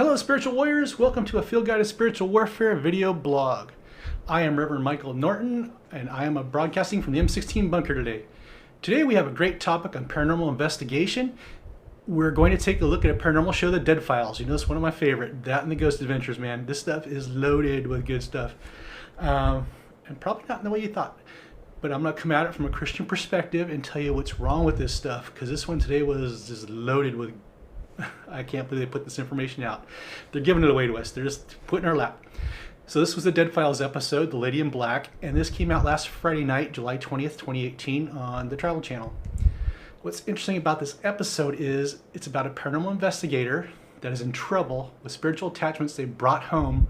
Hello spiritual warriors, welcome to a field guided spiritual warfare video blog. I am Reverend Michael Norton and I am broadcasting from the M16 bunker today. Today we have a great topic on paranormal investigation. We're going to take a look at a paranormal show, The Dead Files. You know, it's one of my favorite, that and the Ghost Adventures, man. This stuff is loaded with good stuff. And probably not in the way you thought. But I'm going to come at it from a Christian perspective and tell you what's wrong with this stuff. Because this one today was just loaded with, I can't believe they put this information out. They're giving it away to us. They're just putting it in our lap. So this was the Dead Files episode, The Lady in Black. And this came out last Friday night, July 20th, 2018 on the Travel Channel. What's interesting about this episode is it's about a paranormal investigator that is in trouble with spiritual attachments they brought home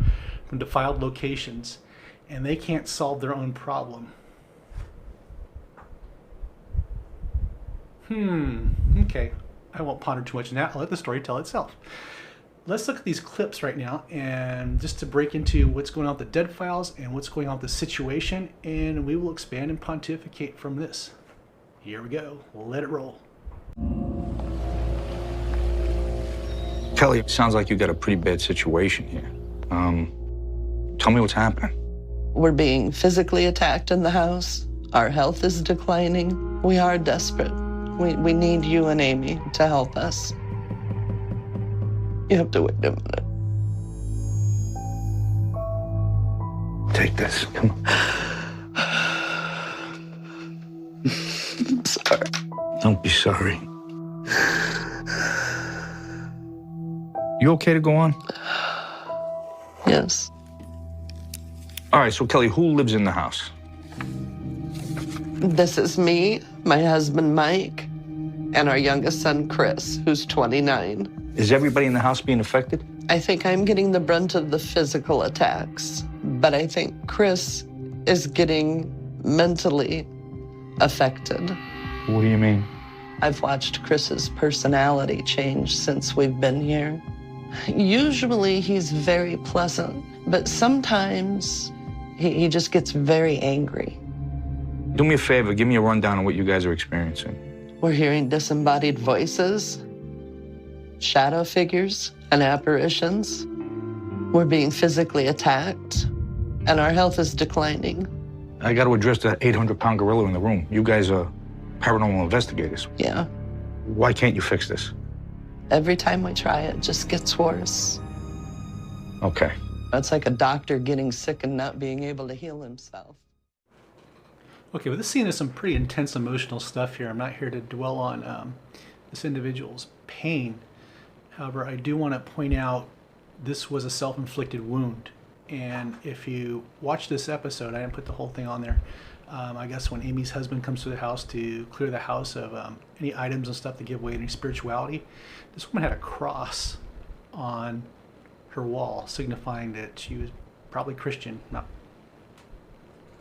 from defiled locations. And they can't solve their own problem. Okay. I won't ponder too much on that. I'll let the story tell itself. Let's look at these clips right now and just to break into what's going on with the Dead Files and what's going on with the situation, and we will expand and pontificate from this. Here we go. We'll let it roll. Kelly, it sounds like you got a pretty bad situation here. Tell me what's happening. We're being physically attacked in the house. Our health is declining. We are desperate. We need you and Amy to help us. You have to wait a minute. Take this. Come on. I'm sorry. Don't be sorry. You okay to go on? Yes. All right, so Kelly, who lives in the house? This is me, my husband Mike, and our youngest son Chris, who's 29. Is everybody in the house being affected? I think I'm getting the brunt of the physical attacks, but I think Chris is getting mentally affected. What do you mean? I've watched Chris's personality change since we've been here. Usually he's very pleasant, but sometimes he just gets very angry. Do me a favor, give me a rundown on what you guys are experiencing. We're hearing disembodied voices, shadow figures, and apparitions. We're being physically attacked, and our health is declining. I got to address the 800-pound gorilla in the room. You guys are paranormal investigators. Yeah. Why can't you fix this? Every time we try, it just gets worse. Okay. It's like a doctor getting sick and not being able to heal himself. Okay, well, this scene is some pretty intense emotional stuff here. I'm not here to dwell on this individual's pain. However, I do want to point out this was a self-inflicted wound. And if you watch this episode, I didn't put the whole thing on there. I guess when Amy's husband comes to the house to clear the house of any items and stuff that give away any spirituality, this woman had a cross on her wall, signifying that she was probably Christian. Not,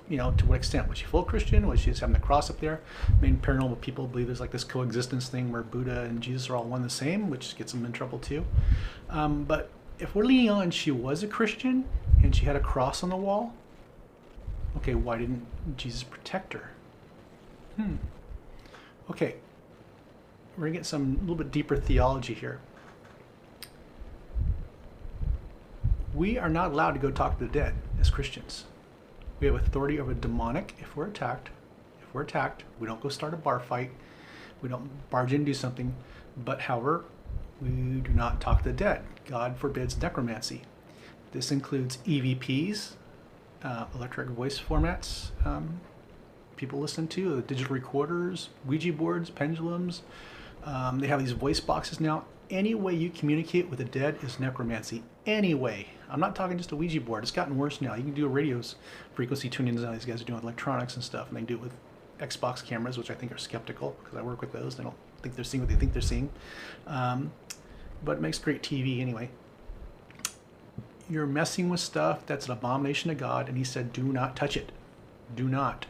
you know, to what extent? Was she full Christian? Was she just having the cross up there? I mean, paranormal people believe there's like this coexistence thing where Buddha and Jesus are all one and the same, which gets them in trouble too. But if we're leaning on she was a Christian and she had a cross on the wall, okay, why didn't Jesus protect her? Okay, we're gonna get some little bit deeper theology here. We are not allowed to go talk to the dead as Christians. We have authority over demonic if we're attacked. If we're attacked, we don't go start a bar fight. We don't barge in and do something. But however, we do not talk to the dead. God forbids necromancy. This includes EVPs, electronic voice formats, people listen to, the digital recorders, Ouija boards, pendulums. They have these voice boxes now. Any way you communicate with the dead is necromancy. Any way. I'm not talking just a Ouija board. It's gotten worse now. You can do a radio's frequency tuning. Now these guys are doing with electronics and stuff, and they do it with Xbox cameras, which I think are skeptical because I work with those. They don't think they're seeing what they think they're seeing. But it makes great TV anyway. You're messing with stuff that's an abomination to God, and he said, do not touch it. Do not.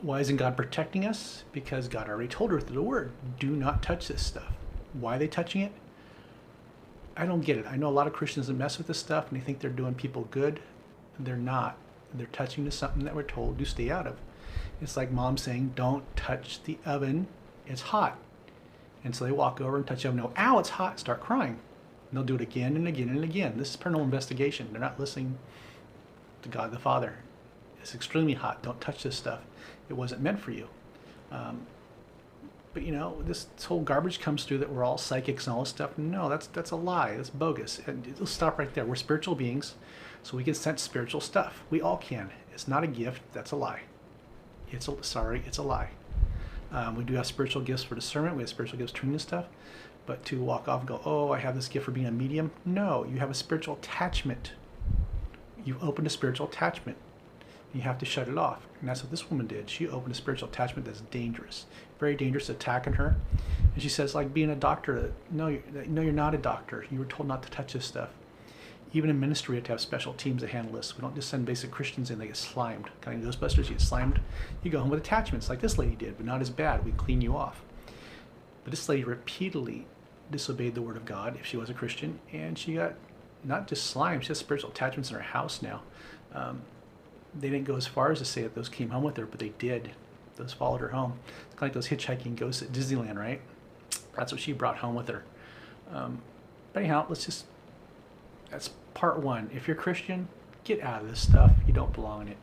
Why isn't God protecting us? Because God already told her through the word, do not touch this stuff. Why are they touching it? I don't get it. I know a lot of Christians that mess with this stuff and they think they're doing people good. And they're not. They're touching to something that we're told to stay out of. It's like mom saying, don't touch the oven. It's hot. And so they walk over and touch the oven. No, ow, it's hot. Start crying. And they'll do it again and again and again. This is paranormal investigation. They're not listening to God the Father. It's extremely hot. Don't touch this stuff. It wasn't meant for you. But you know, this whole garbage comes through that we're all psychics and all this stuff. No, that's a lie. That's bogus. And it'll stop right there. We're spiritual beings, so we can sense spiritual stuff. We all can. It's not a gift. That's a lie. It's a lie. We do have spiritual gifts for discernment. We have spiritual gifts training and stuff. But to walk off and go, oh, I have this gift for being a medium. No, you have a spiritual attachment. You've opened a spiritual attachment. You have to shut it off. And that's what this woman did. She opened a spiritual attachment that's dangerous. Very dangerous, attacking her. And she says, like being a doctor, no, you're not a doctor. You were told not to touch this stuff. Even in ministry, we have to have special teams that handle this. We don't just send basic Christians in, they get slimed. Kind of Ghostbusters, you get slimed. You go home with attachments like this lady did, but not as bad. We clean you off. But this lady repeatedly disobeyed the word of God if she was a Christian, and she got not just slime, she has spiritual attachments in her house now. They didn't go as far as to say that those came home with her, but they did. Those followed her home. It's kind of like those hitchhiking ghosts at Disneyland, right? That's what she brought home with her. But anyhow, that's part one. If you're Christian, get out of this stuff. You don't belong in it.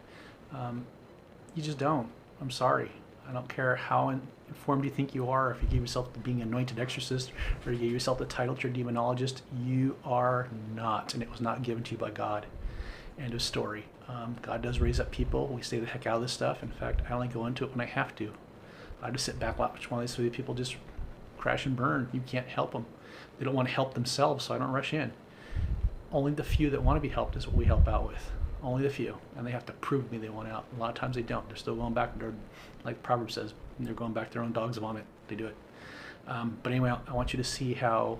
You just don't. I'm sorry. I don't care how informed you think you are, if you give yourself to being an anointed exorcist, or you give yourself the title to you're a demonologist. You are not, and it was not given to you by God. End of story. God does raise up people. We stay the heck out of this stuff. In fact, I only go into it when I have to. I just sit back, watch one of these people just crash and burn. You can't help them. They don't want to help themselves, so I don't rush in. Only the few that want to be helped is what we help out with. Only the few. And they have to prove to me they want out. A lot of times they don't. They're still going back. Like Proverbs says, they're going back to their own dog's vomit. They do it. But anyway, I want you to see how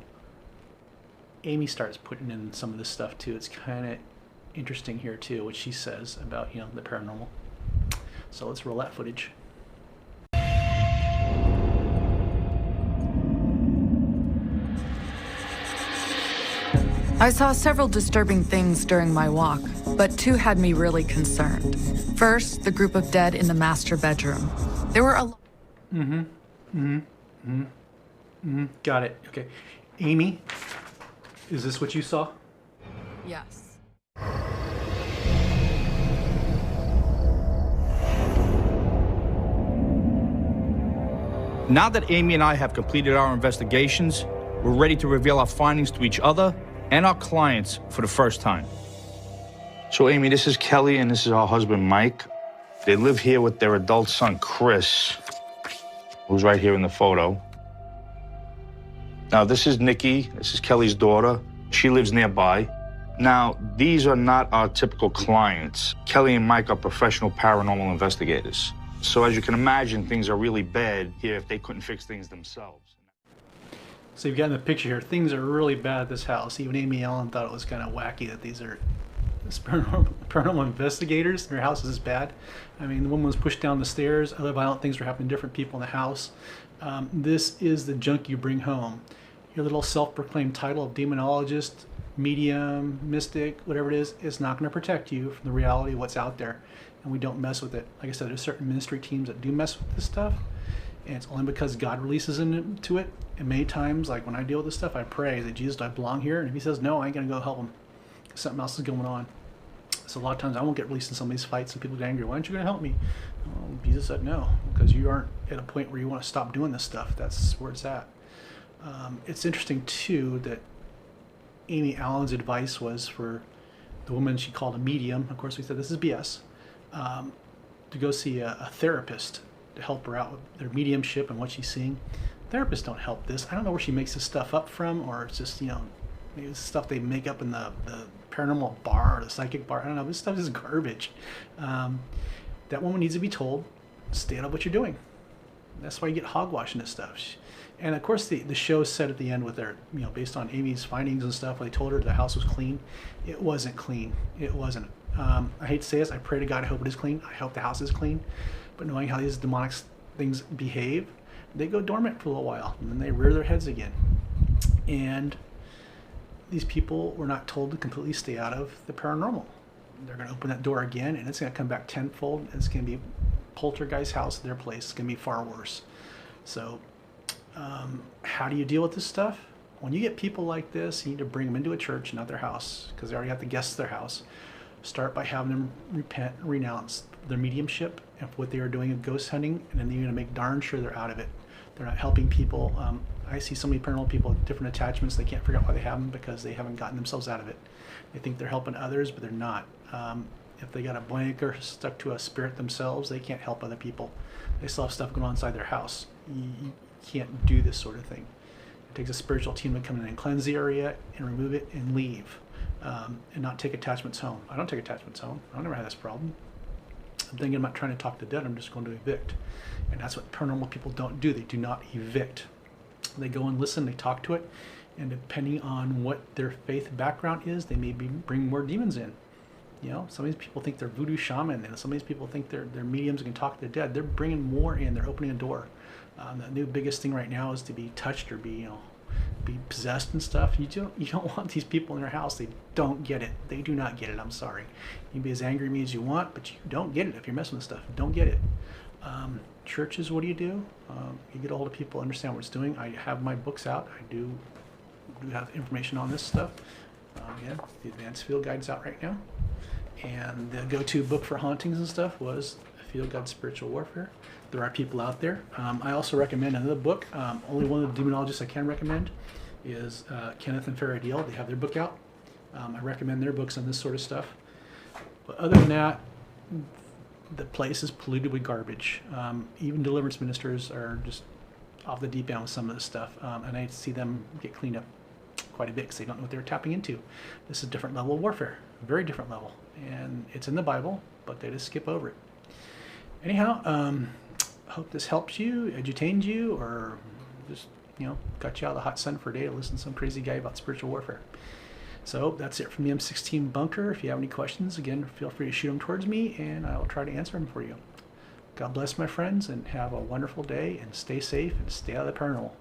Amy starts putting in some of this stuff too. It's kind of interesting here too, what she says about, you know, the paranormal. So let's roll that footage. I saw several disturbing things during my walk, but two had me really concerned. First, the group of dead in the master bedroom. There were a Got it. Okay. Amy, is this what you saw? Yes. Now that Amy and I have completed our investigations, we're ready to reveal our findings to each other and our clients for the first time. So Amy, this is Kelly and this is our husband, Mike. They live here with their adult son, Chris, who's right here in the photo. Now, this is Nikki. This is Kelly's daughter. She lives nearby. Now, these are not our typical clients. Kelly and Mike are professional paranormal investigators. So as you can imagine, things are really bad here if they couldn't fix things themselves. So you've got in the picture here, things are really bad at this house. Even Amy Ellen thought it was kind of wacky that these are paranormal investigators. Their house is bad. I mean, the woman was pushed down the stairs. Other violent things were happening to different people in the house. This is the junk you bring home. Your little self-proclaimed title of demonologist, medium, mystic, whatever it is not going to protect you from the reality of what's out there. And we don't mess with it. Like I said, there's certain ministry teams that do mess with this stuff. And it's only because God releases into it. And many times, like when I deal with this stuff, I pray that Jesus, do I belong here? And if he says no, I ain't going to go help him. Something else is going on. So a lot of times I won't get released in some of these fights and people get angry. Why aren't you going to help me? Well, Jesus said no, because you aren't at a point where you want to stop doing this stuff. That's where it's at. It's interesting too that Amy Allen's advice was for the woman she called a medium. Of course, we said this is BS. To go see a therapist to help her out with their mediumship and what she's seeing. Therapists don't help this. I don't know where she makes this stuff up from, or it's just, you know, maybe it's stuff they make up in the paranormal bar or the psychic bar. I don't know. This stuff is garbage. That woman needs to be told, stay out of what you're doing. That's why you get hogwashing this stuff. And of course, the show said at the end with their, you know, based on Amy's findings and stuff, when they told her the house was clean, it wasn't clean. It wasn't. I hate to say this. I pray to God, I hope it is clean. I hope the house is clean. But knowing how these demonic things behave, they go dormant for a little while, and then they rear their heads again. And these people were not told to completely stay out of the paranormal. They're going to open that door again, and it's going to come back tenfold. It's going to be poltergeist house, their place. It's going to be far worse. So how do you deal with this stuff? when you get people like this, you need to bring them into a church, not their house, because they already have the guests at their house. Start by having them repent, renounce their mediumship and what they are doing of ghost hunting, and then you're going to make darn sure they're out of it. They're not helping people. I see so many paranormal people with different attachments. They can't figure out why they have them because they haven't gotten themselves out of it. They think they're helping others, but they're not. If they got a blanket or stuck to a spirit themselves, they can't help other people. They still have stuff going on inside their house. You can't do this sort of thing. It takes a spiritual team to come in and cleanse the area and remove it and leave, and not take attachments home. I don't take attachments home. I never had this problem. I'm thinking about trying to talk to the dead. I'm just going to evict. And that's what paranormal people don't do. They do not evict. They go and listen, they talk to it, and depending on what their faith background is, they may bring more demons in. You know, some of these people think they're voodoo shaman, and some of these people think they're mediums and can talk to the dead. They're bringing more in. They're opening a door. The new biggest thing right now is to be touched or be possessed and stuff. You don't want these people in your house. They don't get it. They do not get it. I'm sorry. You can be as angry at me as you want, but you don't get it if you're messing with stuff. Don't get it. Churches, what do? You get a hold of people, understand what it's doing. I have my books out. I do have information on this stuff. Again, the Advanced Field Guide's out right now. And the go-to book for hauntings and stuff was Field Guide Spiritual Warfare. There are people out there. I also recommend another book. Only one of the demonologists I can recommend is Kenneth and Farah Deal. They have their book out. I recommend their books on this sort of stuff. But other than that, the place is polluted with garbage. Even deliverance ministers are just off the deep end with some of this stuff. And I see them get cleaned up quite a bit because they don't know what they're tapping into. This is a different level of warfare, very different level. And it's in the Bible, but they just skip over it. Anyhow, I hope this helps you, edutains you, or just, got you out of the hot sun for a day to listen to some crazy guy about spiritual warfare. So that's it from the M16 bunker. If you have any questions, again, feel free to shoot them towards me, and I will try to answer them for you. God bless, my friends, and have a wonderful day, and stay safe, and stay out of the paranormal.